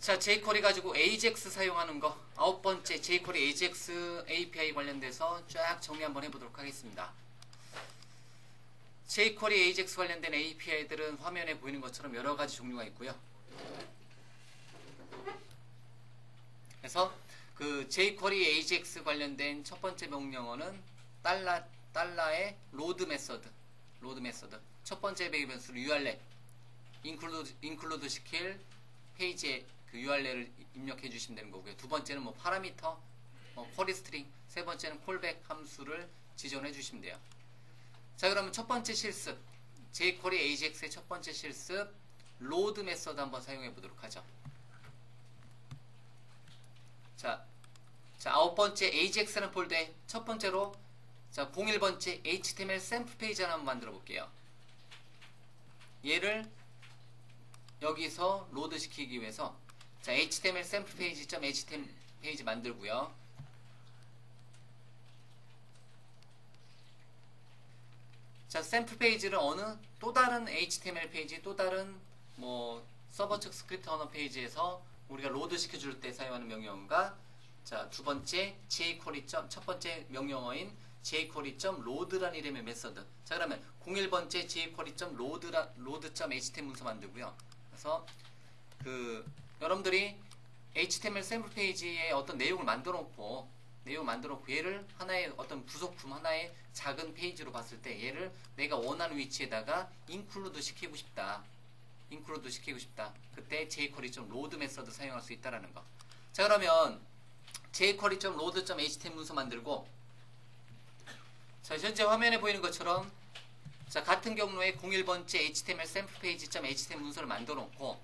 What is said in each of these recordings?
자, jQuery 가지고 AJAX 사용하는 거, 9번째 jQuery AJAX API 관련돼서 쫙 정리 한번 해보도록 하겠습니다. jQuery AJAX 관련된 API들은 화면에 보이는 것처럼 여러 가지 종류가 있고요. 그래서 그 jQuery AJAX 관련된 첫 번째 명령어는 달러의 로드 메서드. 첫 번째 배경변수로 URL include 시킬 페이지에 그 URL을 입력해 주시면 되는 거고요. 두 번째는 뭐 파라미터, 쿼리 스트링, 세 번째는 콜백 함수를 지정해 주시면 돼요. 자, 그러면 첫 번째 실습, jQuery AJAX의 첫 번째 실습, 로드 메서드 한번 사용해 보도록 하죠. 자, 9번째 AJAX라는 폴더에 첫 번째로, 자, 01번째 HTML 샘플 페이지 하나 한번 만들어 볼게요. 얘를 여기서 로드 시키기 위해서, 자, HTML 샘플 페이지.html 페이지 만들고요. 자, 샘플 페이지를 어느 또 다른 HTML 페이지, 또 다른 뭐 서버 측 스크립트 언어 페이지에서 우리가 로드 시켜줄 때 사용하는 명령어가, 자, 두 번째 jQuery. 첫 번째 명령어인 jQuery.load라는 이름의 메서드. 자, 그러면 01번째 jQuery.load.html 문서 만들고요. 그래서 그 여러분들이 HTML 샘플 페이지에 어떤 내용을 만들어 놓고 얘를 하나의 어떤 부속품, 하나의 작은 페이지로 봤을 때 얘를 내가 원하는 위치에다가 include 시키고 싶다. 그때 jQuery.load 메서드 사용할 수 있다라는 거. 자, 그러면 jQuery.load.html 문서 만들고, 자, 현재 화면에 보이는 것처럼, 자, 같은 경로에 01번째 HTML 샘플 페이지.html 문서를 만들어 놓고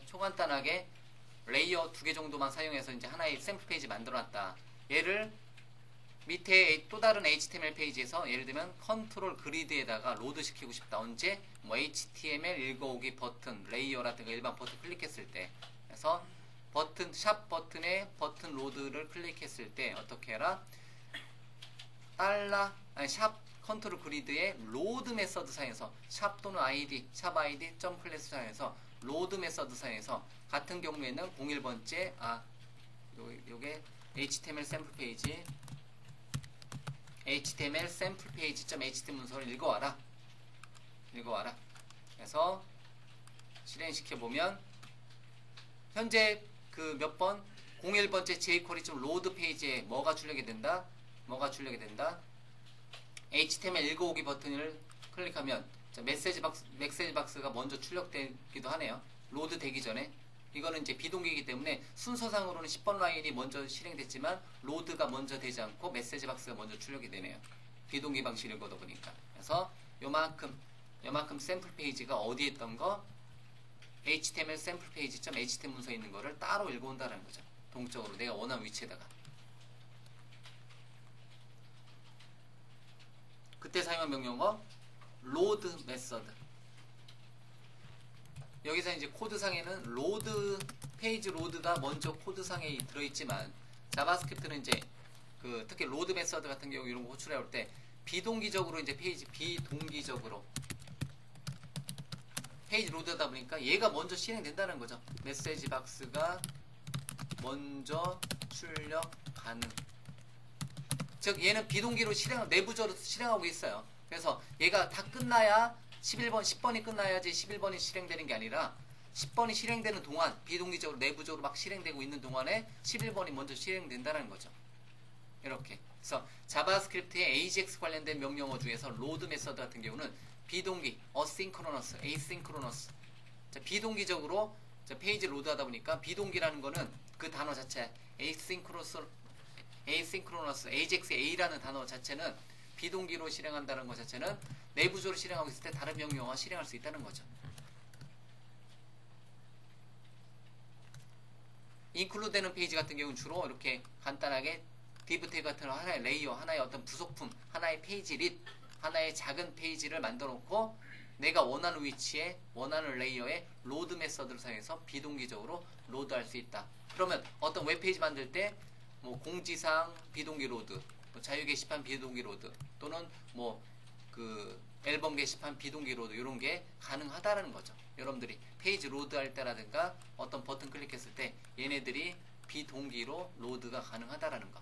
초간단하게 레이어 2개 정도만 사용해서 이제 하나의 샘플 페이지 만들어 놨다. 얘를 밑에 또 다른 HTML 페이지에서 예를 들면 컨트롤 그리드에다가 로드 시키고 싶다. 언제? 뭐 HTML 읽어오기 버튼, 레이어라든가 일반 버튼 클릭했을 때. 그래서 버튼, 샵 버튼에 버튼 로드를 클릭했을 때 어떻게 해라? 샵 컨트롤 그리드의 로드 메서드 사용해서 샵 또는 샵 id 점클래스 사용해서 로드 메서드 사용해서 같은 경우에는 01번째 요게 HTML 샘플 페이지.html 문서를 읽어와라. 그래서 실행시켜 보면 현재 그 몇 번 01번째 jQuery.load 페이지에 뭐가 출력이 된다? HTML 읽어오기 버튼을 클릭하면, 자, 메시지 박스가 먼저 출력되기도 하네요. 로드 되기 전에. 이거는 이제 비동기이기 때문에 순서상으로는 10번 라인이 먼저 실행됐지만 로드가 먼저 되지 않고 메시지 박스가 먼저 출력이 되네요. 비동기 방식을 거다 보니까. 그래서 요만큼 샘플 페이지가 어디에 있던 거? HTML 샘플 페이지.html 문서에 있는 거를 따로 읽어온다는 거죠. 동적으로 내가 원하는 위치에다가. 그때 사용한 명령어 로드 메서드. 여기서 이제 코드상에는 페이지 로드가 먼저 코드상에 들어있지만, 자바스크립트는 이제 그 특히 로드 메서드 같은 경우 이런 거 호출해 올 때 비동기적으로 페이지 로드하다 보니까 얘가 먼저 실행된다는 거죠. 메시지 박스가 먼저 출력 가능. 즉 얘는 비동기로 내부적으로 실행하고 있어요. 그래서 얘가 다 끝나야 10번이 끝나야지 11번이 실행되는 게 아니라 10번이 실행되는 동안 비동기적으로 내부적으로 막 실행되고 있는 동안에 11번이 먼저 실행된다는 거죠. 이렇게. 그래서 자바스크립트의 AJAX 관련된 명령어 중에서 로드 메서드 같은 경우는 비동기, asynchronous. 자, 비동기적으로 페이지 로드하다 보니까 비동기라는 거는 그 단어 자체 asynchronous, AJAX A라는 단어 자체는 비동기로 실행한다는 것 자체는 내부적으로 실행하고 있을 때 다른 명령어가 실행할 수 있다는 거죠. include 되는 페이지 같은 경우는 주로 이렇게 간단하게 div 태그 같은 하나의 레이어, 하나의 어떤 부속품, 하나의 페이지 릿, 하나의 작은 페이지를 만들어 놓고 내가 원하는 위치에 원하는 레이어에 로드 메서드를 사용해서 비동기적으로 로드할 수 있다. 그러면 어떤 웹페이지 만들 때 뭐 공지사항 비동기 로드, 뭐 자유 게시판 비동기 로드, 또는 뭐 그 앨범 게시판, 비동기 로드 이런 게 가능하다라는 거죠. 여러분들이 페이지 로드할 때라든가 어떤 버튼 클릭했을 때 얘네들이 비동기로 로드가 가능하다라는 거.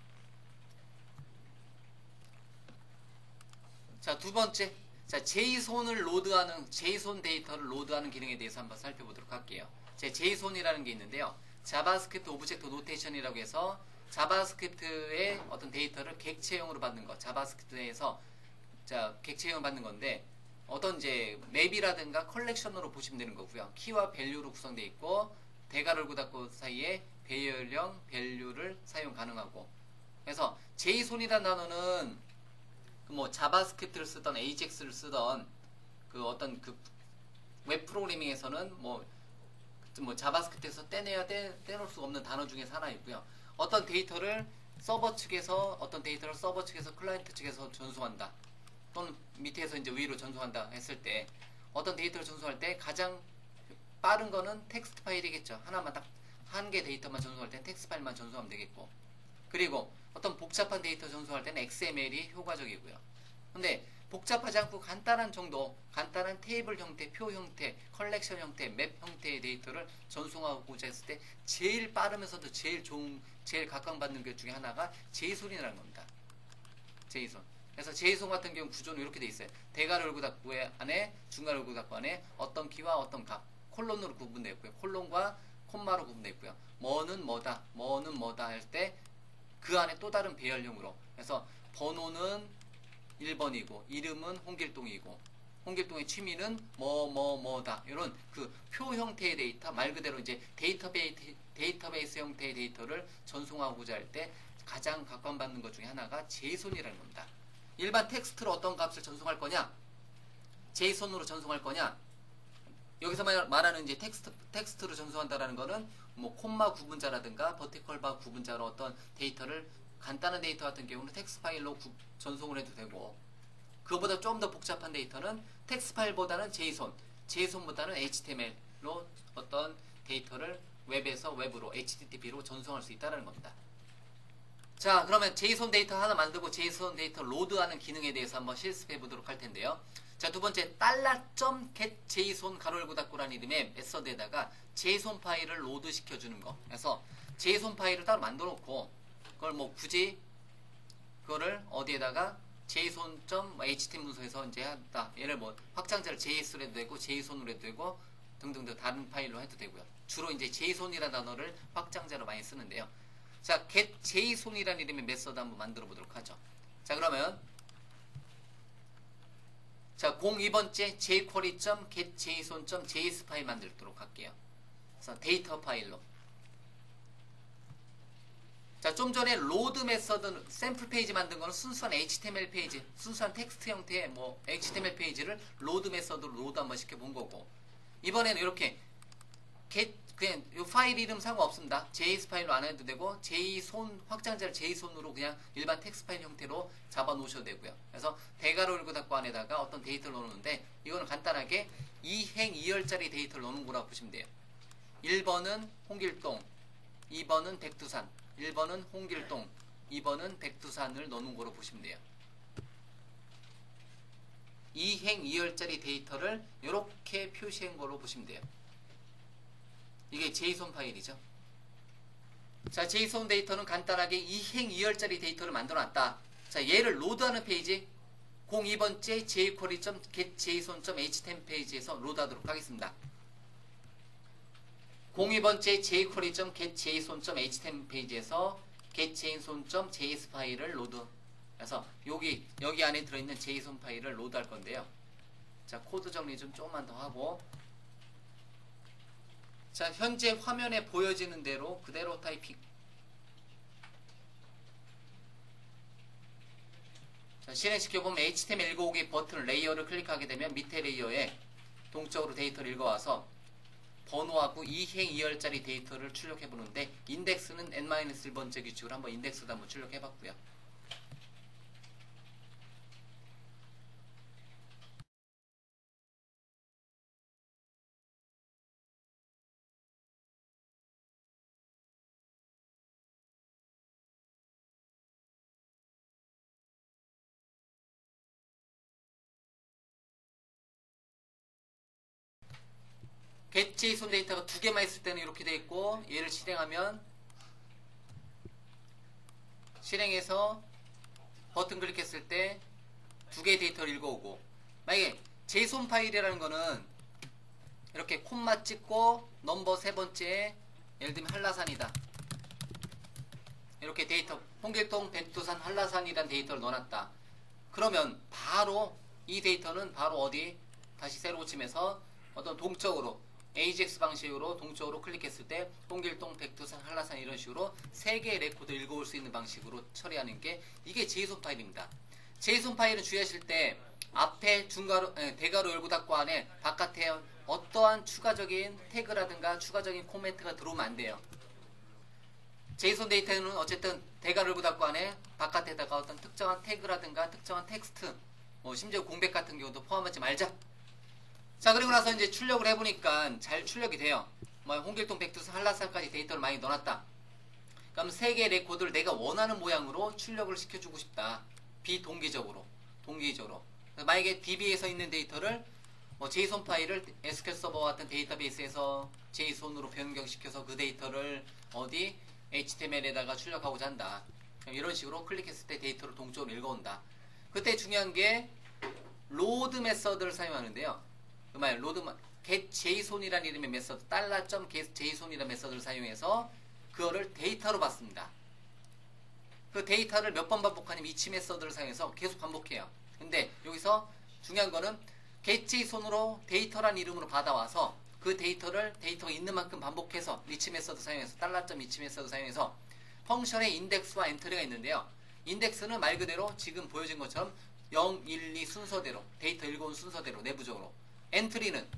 자, 두 번째. 자, 제이손을 로드하는, 제이손 데이터를 로드하는 기능에 대해서 한번 살펴보도록 할게요. 제 제이손이라는 게 있는데요. 자바스크립트 오브젝트 노테이션이라고 해서 자바스크립트의 어떤 데이터를 객체형으로 받는 거. 자바스크립트에서 자, 객체형 받는 건데 어떤 이제 맵이라든가 컬렉션으로 보시면 되는 거고요. 키와 밸류로 구성되어 있고 대괄호 열고 닫고 사이에 배열형 밸류를 사용 가능하고 그래서 제이손이라는 단어는 뭐 자바스크립트를 쓰던 AJAX를 쓰던 그 어떤 그 웹 프로그래밍에서는 뭐 자바스크립트에서 떼놓을 수가 없는 단어 중에 하나이고요. 어떤 데이터를 서버 측에서 어떤 데이터를 서버 측에서 클라이언트 측에서 전송한다. 또는 밑에서 이제 위로 전송한다 했을 때 어떤 데이터를 전송할 때 가장 빠른 거는 텍스트 파일이겠죠. 하나만 딱 한 개 데이터만 전송할 때는 텍스트 파일만 전송하면 되겠고 그리고 어떤 복잡한 데이터 전송할 때는 XML이 효과적이고요. 근데 복잡하지 않고 간단한 정도, 간단한 테이블 형태, 표 형태, 컬렉션 형태, 맵 형태의 데이터를 전송하고자 했을 때 제일 빠르면서도 제일 각광받는 것 중에 하나가 제이손이라는 겁니다. 제이손. 그래서 제이손 같은 경우 구조는 이렇게 돼 있어요. 대괄호 열고 닫고 안에, 중괄호 열고 닫고 안에 어떤 키와 어떤 값, 콜론으로 구분되어 있고요. 콜론과 콤마로 구분되어 있고요. 뭐는 뭐다, 뭐는 뭐다 할 때 그 안에 또 다른 배열형으로. 그래서 번호는 1번이고 이름은 홍길동이고 홍길동의 취미는 뭐다 이런 그 표 형태의 데이터 말 그대로 이제 데이터베이스 형태의 데이터를 전송하고자 할 때 가장 각광받는 것 중에 하나가 제이손이라는 겁니다. 일반 텍스트로 어떤 값을 전송할 거냐? 제이손으로 전송할 거냐? 여기서 말하는 이제 텍스트로 전송한다라는 거는 뭐 콤마 구분자라든가 버티컬바 구분자로 어떤 데이터를 간단한 데이터 같은 경우는 텍스트 파일로 전송을 해도 되고 그거보다 좀 더 복잡한 데이터는 텍스트 파일보다는 제이손보다는 HTML로 어떤 데이터를 웹에서 웹으로 HTTP로 전송할 수 있다는 겁니다. 자, 그러면 제이손 데이터 하나 만들고 제이손 데이터 로드하는 기능에 대해서 한번 실습해 보도록 할 텐데요. 자, 두 번째 $.getJSON 가로 열고 닫고라는 이름의 메서드에다가 제이손 파일을 로드 시켜주는 거. 그래서 제이손 파일을 따로 만들어 놓고 그걸 뭐 굳이 그거를 어디에다가 JSON.html 문서에서 이제 한다. 얘를 뭐 확장자를 JS로 해도 되고 JSON으로 해도 되고 등등등 다른 파일로 해도 되고요. 주로 이제 JSON이라는 단어를 확장자로 많이 쓰는데요. 자, getJSON이라는 이름의 메서드 한번 만들어 보도록 하죠. 자, 그러면 자, 02번째 jQuery.getJSON.js 파일 만들도록 할게요. 그래서 데이터 파일로. 자, 좀 전에 로드 메서드 샘플 페이지 만든 거는 순수한 HTML 페이지, 순수한 텍스트 형태의 뭐 HTML 페이지를 로드 메서드로 로드 한번 시켜본 거고 이번에는 이렇게 그냥 이 파일 이름 상관없습니다. JS 파일로 안 해도 되고 JSON 확장자를 JSON으로 그냥 일반 텍스트 파일 형태로 잡아 놓으셔도 되고요. 그래서 대괄호 열고 닫고 안에다가 어떤 데이터를 넣는데 이거는 간단하게 2행 2열짜리 데이터를 넣는 거라고 보시면 돼요. 1번은 홍길동, 2번은 백두산, 1번은 홍길동, 2번은 백두산을 넣는 거로 보시면 돼요. 2행 2열짜리 데이터를 이렇게 표시한 거로 보시면 돼요. 이게 제이손 파일이죠. 자, 제이손 데이터는 간단하게 2행 2열짜리 데이터를 만들어 놨다. 자, 얘를 로드하는 페이지 02번째 jQuery.getJSON.html 페이지에서 로드하도록 하겠습니다. 02번째 jQuery.getJSON.html 페이지에서 getJSON.js 파일을 로드. 그래서 여기 안에 들어있는 JSON 파일을 로드할 건데요. 자, 코드 정리 좀 조금만 더 하고. 자, 현재 화면에 보여지는 대로 그대로 타이핑. 자, 실행시켜보면 HTML 읽어오기 버튼 레이어를 클릭하게 되면 밑에 레이어에 동적으로 데이터를 읽어와서 번호하고 2행 2열짜리 데이터를 출력해보는데 인덱스는 n-1번째 규칙으로 한번 인덱스도 한번 출력해봤고요. get JSON 데이터가 두 개만 있을 때는 이렇게 돼 있고, 얘를 실행하면 실행해서 버튼 클릭했을 때 두 개의 데이터를 읽어오고, 만약에 JSON 파일이라는 거는 이렇게 콤마 찍고 넘버 세 번째에 예를 들면 한라산이다. 이렇게 데이터 홍길동, 백두산, 한라산이라는 데이터를 넣어놨다. 그러면 바로 이 데이터는 바로 어디 다시 새로 고침해서 어떤 동적으로 AJAX 방식으로 동적으로 클릭했을 때 홍길동, 백두산, 한라산 이런 식으로 세 개의 레코드를 읽어올 수 있는 방식으로 처리하는 게 이게 JSON 파일입니다. JSON 파일은 주의하실 때 앞에 중괄호, 대괄호 열고 닫고 안에 바깥에 어떠한 추가적인 태그라든가 추가적인 코멘트가 들어오면 안 돼요. JSON 데이터는 어쨌든 대괄호 열고 닫고 안에 바깥에다가 어떤 특정한 태그라든가 특정한 텍스트, 심지어 공백 같은 경우도 포함하지 말자. 자, 그리고 나서 이제 출력을 해보니까 잘 출력이 돼요. 홍길동, 백두산, 한라산까지 데이터를 많이 넣어놨다. 그럼 세 개의 레코드를 내가 원하는 모양으로 출력을 시켜주고 싶다. 비동기적으로. 만약에 DB에서 있는 데이터를 JSON 파일을 SQL 서버 같은 데이터베이스에서 JSON으로 변경시켜서 그 데이터를 어디 HTML에다가 출력하고자 한다. 그럼 이런 식으로 클릭했을 때 데이터를 동적으로 읽어온다. 그때 중요한 게 로드 메서드를 사용하는데요. 그 말 로드 get JSON이라는 이름의 메서드 $.get JSON이라는 메서드를 사용해서 그거를 데이터로 받습니다. 그 데이터를 몇 번 반복하냐면 이치 메서드를 사용해서 계속 반복해요. 근데 여기서 중요한 거는 get JSON으로 데이터란 이름으로 받아와서 그 데이터를 데이터가 있는 만큼 반복해서 리치 메서드 사용해서 $.이치 메서드 사용해서 펑션의 인덱스와 엔트리가 있는데요. 인덱스는 말 그대로 지금 보여진 것처럼 0, 1, 2 순서대로 데이터 읽어온 순서대로 내부적으로 엔트리는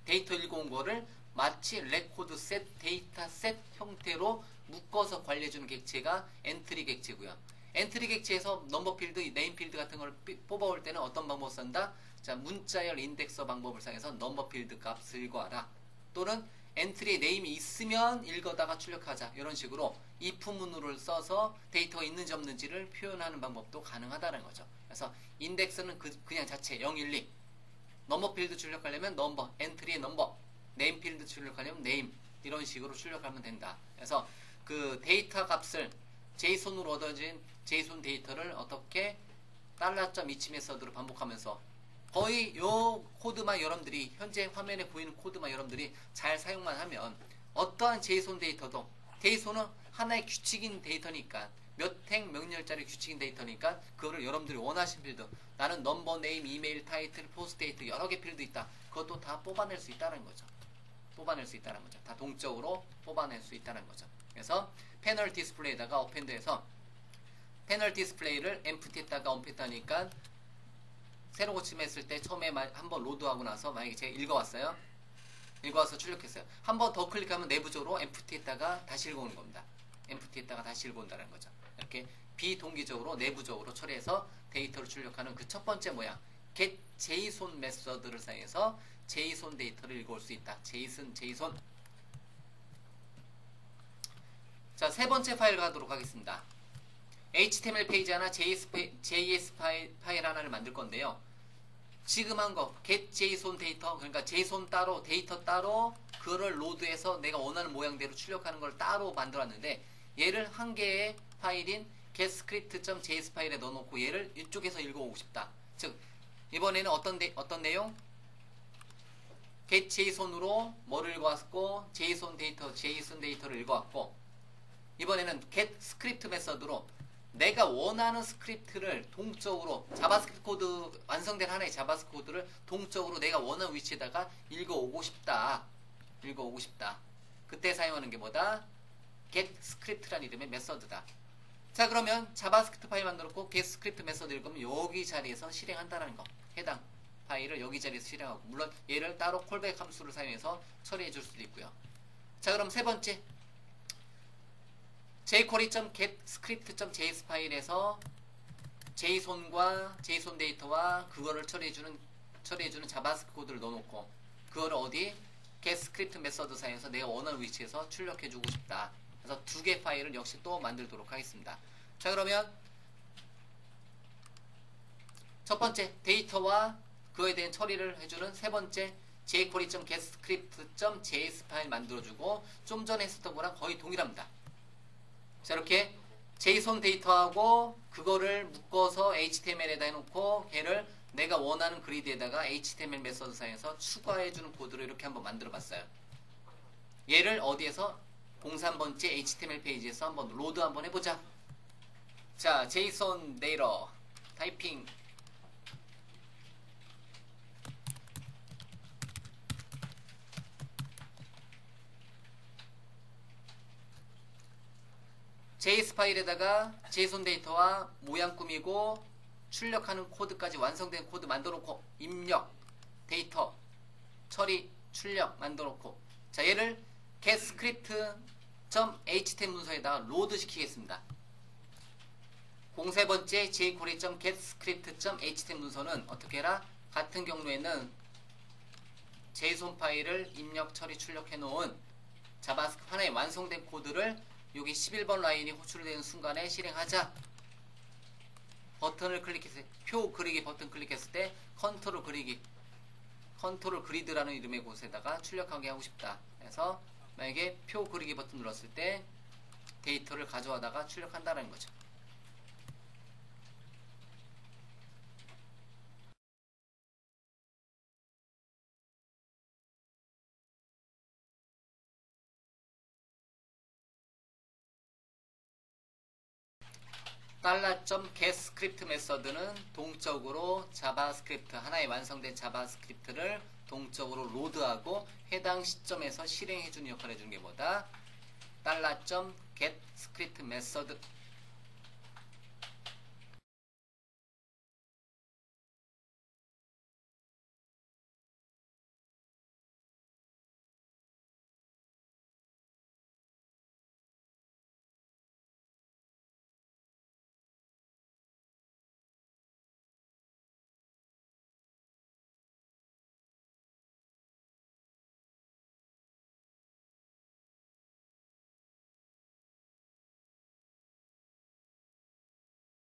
데이터 읽어온 거를 마치 레코드 셋, 데이터 셋 형태로 묶어서 관리해주는 객체가 엔트리 객체고요. 엔트리 객체에서 넘버 필드, 네임 필드 같은 걸 뽑아올 때는 어떤 방법을 쓴다? 자, 문자열 인덱서 방법을 사용해서 넘버 필드 값을 읽어와라. 또는 엔트리에 네임이 있으면 읽어다가 출력하자. 이런 식으로 if 문구를 써서 데이터가 있는지 없는지를 표현하는 방법도 가능하다는 거죠. 그래서 인덱스는 그냥 자체 0, 1, 2. 넘버 필드 출력하려면 넘버, 엔트리의 넘버, 네임 필드 출력하려면 네임, 이런 식으로 출력하면 된다. 그래서 그 데이터 값을 JSON으로 얻어진 JSON 데이터를 어떻게 $.이치 메서드로 반복하면서 거의 요 코드만 여러분들이 현재 화면에 보이는 코드만 여러분들이 잘 사용만 하면 어떠한 JSON 데이터도 JSON은 하나의 규칙인 데이터니까 몇 행 명렬짜리 규칙인 데이터니까 그거를 여러분들이 원하신 필드 나는 넘버, 네임, 이메일, 타이틀, 포스트 데이트 여러 개 필드 있다. 그것도 다 뽑아낼 수 있다는 거죠. 다 동적으로 뽑아낼 수 있다는 거죠. 그래서 패널 디스플레이에다가 어펜드해서 패널 디스플레이를 empty했다가 onpet하니까 새로 고침했을 때 처음에 한번 로드하고 나서 만약에 제가 읽어왔어요. 읽어와서 출력했어요. 한 번 더 클릭하면 내부적으로 empty했다가 다시 읽어오는 겁니다. empty했다가 다시 읽어온다는 거죠. 이렇게 비동기적으로 내부적으로 처리해서 데이터를 출력하는 그 첫 번째 모양 get JSON 메서드를 사용해서 JSON 데이터를 읽어올 수 있다. JSON. 자, 세 번째 파일 가도록 하겠습니다. HTML 페이지 하나, JS 파일 하나를 만들 건데요. 지금 한 거, get JSON 데이터, 그러니까 JSON 따로, 데이터 따로, 그거를 로드해서 내가 원하는 모양대로 출력하는 걸 따로 만들었는데, 얘를 한 개의 파일인 getScript.js 파일에 넣어놓고 얘를 이쪽에서 읽어오고 싶다. 즉, 이번에는 어떤 내용? get JSON으로 뭐를 읽어왔고, JSON 데이터를 읽어왔고, 이번에는 get script 메서드로 내가 원하는 스크립트를 동적으로 자바스크립트 코드 완성된 하나의 자바스크립트 코드를 동적으로 내가 원하는 위치에다가 읽어오고 싶다. 그때 사용하는 게 뭐다? get script라는 이름의 메서드다. 자, 그러면 자바스크립트 파일 만들었고 get script 메서드 읽으면 여기 자리에서 실행한다는 거. 해당 파일을 여기 자리에서 실행하고, 물론 얘를 따로 콜백 함수를 사용해서 처리해 줄 수도 있고요. 자, 그럼 세 번째 jQuery.getScript.js 파일에서 JSON과 JSON 데이터와 그거를 처리해주는 자바스크립트 코드를 넣어놓고 그거를 어디? getScript 메서드 사용해서 내가 원하는 위치에서 출력해주고 싶다. 그래서 두 개 파일을 역시 또 만들도록 하겠습니다. 자, 그러면 첫 번째 데이터와 그거에 대한 처리를 해주는 세 번째 jQuery.getScript.js 파일 만들어주고 좀 전에 했었던 거랑 거의 동일합니다. 자, 이렇게 JSON 데이터하고 그거를 묶어서 HTML에다 해놓고 걔를 내가 원하는 그리드에다가 HTML 메서드 사이에서 추가해주는 코드를 이렇게 한번 만들어 봤어요. 얘를 어디에서 03번째 HTML 페이지에서 한번 로드 한번 해보자. 자, JSON 데이터 타이핑 JS 파일에다가 JSON 데이터와 모양 꾸미고 출력하는 코드까지 완성된 코드 만들어놓고 입력, 데이터, 처리, 출력 만들어놓고 자 얘를 getScript.html 문서에다가 로드 시키겠습니다. 03번째 jQuery.getScript.html 문서는 어떻게 해라? 같은 경우에는 JSON 파일을 입력, 처리, 출력해 놓은 자바스크립트 하나의 완성된 코드를 여기 11번 라인이 호출되는 순간에 실행하자. 버튼을 클릭했을 때, 표 그리기 버튼 클릭했을 때 컨트롤 그리기, 컨트롤 그리드라는 이름의 곳에다가 출력하게 하고 싶다. 그래서 만약에 표 그리기 버튼 눌렀을 때 데이터를 가져와다가 출력한다는 거죠. $.getScript 메서드는 동적으로 자바스크립트 하나의 완성된 자바스크립트를 동적으로 로드하고 해당 시점에서 실행해주는 역할을 해주는 게 뭐다? $.getScript 메서드